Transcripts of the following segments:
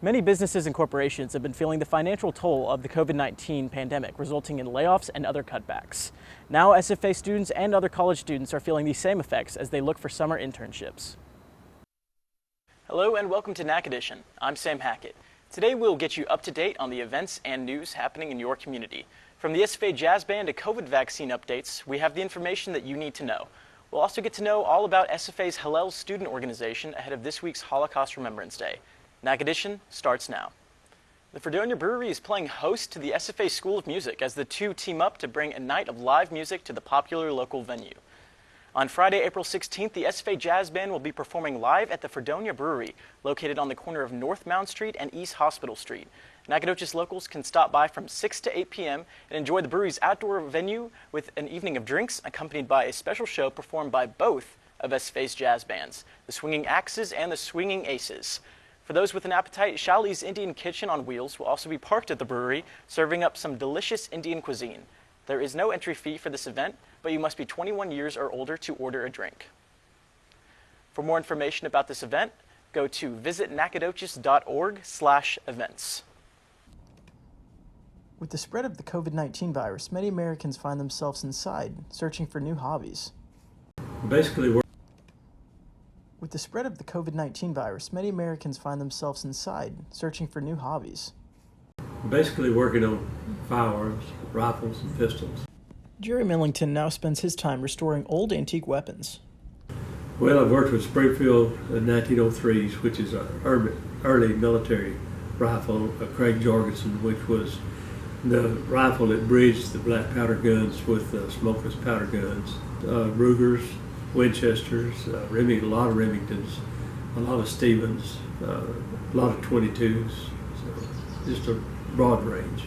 Many businesses and corporations have been feeling the financial toll of the COVID-19 pandemic, resulting in layoffs and other cutbacks. Now, SFA students and other college students are feeling these same effects as they look for summer internships. Hello and welcome to NAC Edition. I'm Sam Hackett. Today we'll get you up to date on the events and news happening in your community. From the SFA Jazz Band to COVID vaccine updates, we have the information that you need to know. We'll also get to know all about SFA's Hillel student organization ahead of this week's Holocaust Remembrance Day. NAC Edition starts now. The Fredonia Brewery is playing host to the SFA School of Music as the two team up to bring a night of live music to the popular local venue. On Friday, April 16th, the SFA Jazz Band will be performing live at the Fredonia Brewery, located on the corner of North Mound Street and East Hospital Street. Nacogdoches locals can stop by from 6 to 8 p.m. and enjoy the brewery's outdoor venue with an evening of drinks accompanied by a special show performed by both of SFA's jazz bands, the Swinging Axes and the Swinging Aces. For those with an appetite, Shali's Indian Kitchen on Wheels will also be parked at the brewery, serving up some delicious Indian cuisine. There is no entry fee for this event, but you must be 21 years or older to order a drink. For more information about this event, go to visitnacogdoches.org/events. With the spread of the COVID-19 virus, many Americans find themselves inside, searching for new hobbies. With the spread of the COVID-19 virus, many Americans find themselves inside, searching for new hobbies. Basically working on firearms, rifles, and pistols. Jerry Millington now spends his time restoring old antique weapons. Well, I've worked with Springfield 1903s, which is an early military rifle, Craig Jorgensen, which was the rifle that bridged the black powder guns with smokeless powder guns. Rugers, Winchesters, a lot of Remingtons, a lot of Stevens, a lot of 22s, so just a broad range.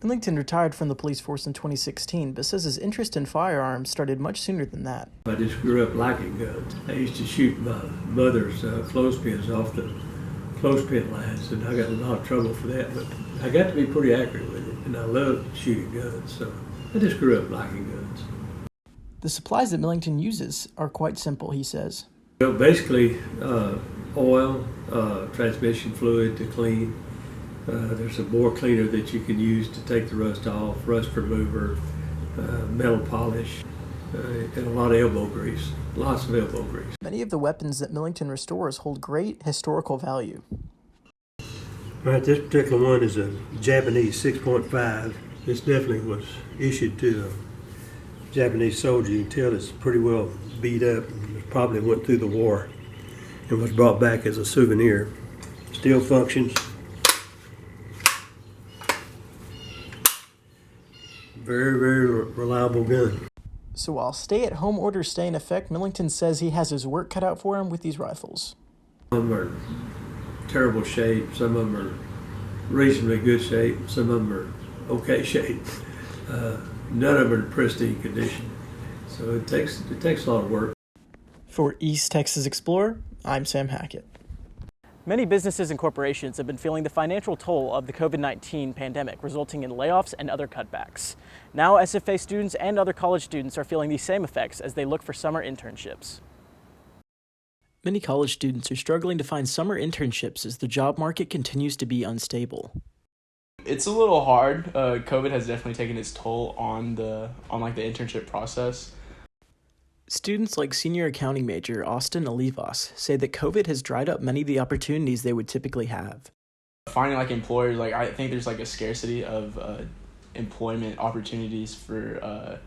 Millington retired from the police force in 2016, but says his interest in firearms started much sooner than that. I just grew up liking guns. I used to shoot my mother's clothespins off the clothespin lines, and I got in a lot of trouble for that, but I got to be pretty accurate with it, and I loved shooting guns, so I just grew up liking guns. The supplies that Millington uses are quite simple, he says. Well, basically, oil, transmission fluid to clean. There's a bore cleaner that you can use to take the rust off, rust remover, metal polish, and a lot of elbow grease, lots of elbow grease. Many of the weapons that Millington restores hold great historical value. All right, this particular one is a Japanese 6.5. This definitely was issued to a Japanese soldier. You can tell it's pretty well beat up. It probably went through the war and was brought back as a souvenir. Still functions. Very, very reliable gun. So while stay-at-home orders stay in effect, Millington says he has his work cut out for him with these rifles. Some of them are terrible shape, some of them are reasonably good shape, some of them are okay shape. None of them are in pristine condition. So it takes a lot of work. For East Texas Explorer, I'm Sam Hackett. Many businesses and corporations have been feeling the financial toll of the COVID-19 pandemic, resulting in layoffs and other cutbacks. Now, SFA students and other college students are feeling these same effects as they look for summer internships. Many college students are struggling to find summer internships as the job market continues to be unstable. It's a little hard. COVID has definitely taken its toll on the internship process. Students like senior accounting major Austin Olivas say that COVID has dried up many of the opportunities they would typically have. Finding employers, I think there's a scarcity of employment opportunities for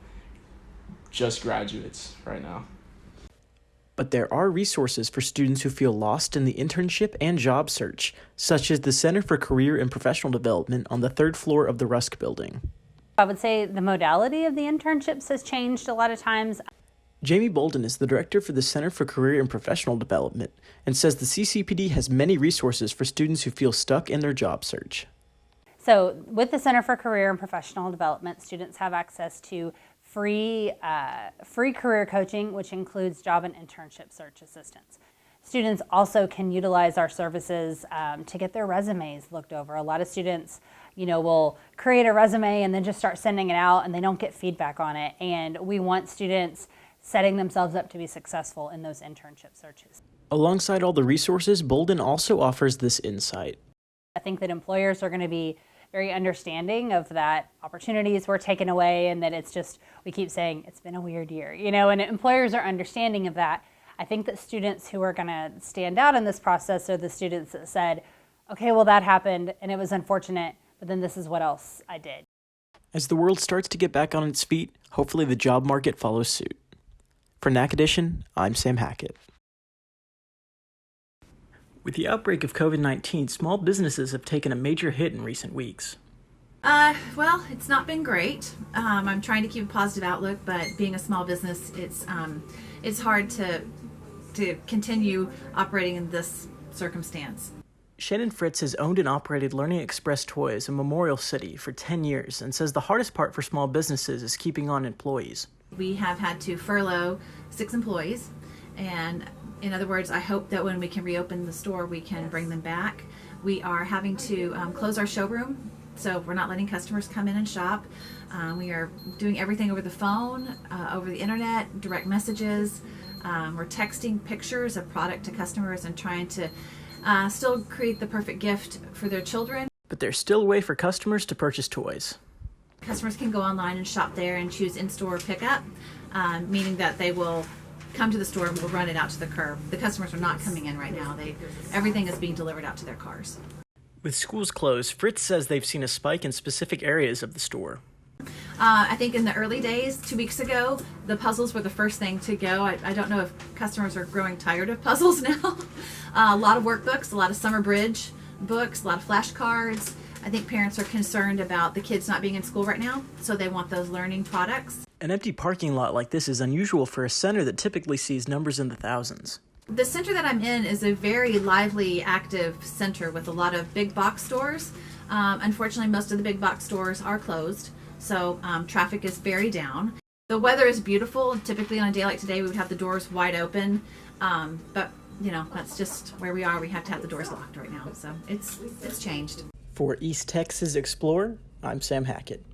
just graduates right now. But there are resources for students who feel lost in the internship and job search, such as the Center for Career and Professional Development on the 3rd floor of the Rusk building. I would say the modality of the internships has changed a lot of times. Jamie Bolden is the director for the Center for Career and Professional Development and says the CCPD has many resources for students who feel stuck in their job search. So with the Center for Career and Professional Development, students have access to free career coaching, which includes job and internship search assistance. Students also can utilize our services to get their resumes looked over. A lot of students, will create a resume and then just start sending it out and they don't get feedback on it. And we want students setting themselves up to be successful in those internship searches. Alongside all the resources, Bolden also offers this insight. I think that employers are going to be very understanding of that opportunities were taken away, and that it's just, we keep saying it's been a weird year, and employers are understanding of that. I think that students who are going to stand out in this process are the students that said, okay, well, that happened and it was unfortunate, but then this is what else I did. As the world starts to get back on its feet, hopefully the job market follows suit. For Knack Edition, I'm Sam Hackett. With the outbreak of COVID-19, small businesses have taken a major hit in recent weeks. Well, it's not been great. I'm trying to keep a positive outlook, but being a small business, it's hard to continue operating in this circumstance. Shannon Fritz has owned and operated Learning Express Toys in Memorial City for 10 years and says the hardest part for small businesses is keeping on employees. We have had to furlough 6 employees, and in other words, I hope that when we can reopen the store, we can bring them back. We are having to close our showroom, so we're not letting customers come in and shop. We are doing everything over the phone, over the internet, direct messages. We're texting pictures of product to customers and trying to still create the perfect gift for their children. But there's still a way for customers to purchase toys. Customers can go online and shop there and choose in-store pickup, meaning that they will come to the store and we'll run it out to the curb. The customers are not coming in right now. Everything is being delivered out to their cars. With schools closed, Fritz says they've seen a spike in specific areas of the store. I think in the early days, 2 weeks ago, the puzzles were the first thing to go. I don't know if customers are growing tired of puzzles now. A lot of workbooks, a lot of summer bridge books, a lot of flashcards. I think parents are concerned about the kids not being in school right now, so they want those learning products. An empty parking lot like this is unusual for a center that typically sees numbers in the thousands. The center that I'm in is a very lively, active center with a lot of big box stores. Unfortunately, most of the big box stores are closed, so traffic is very down. The weather is beautiful. Typically on a day like today, we would have the doors wide open, but that's just where we are. We have to have the doors locked right now, so it's changed. For East Texas Explorer, I'm Sam Hackett.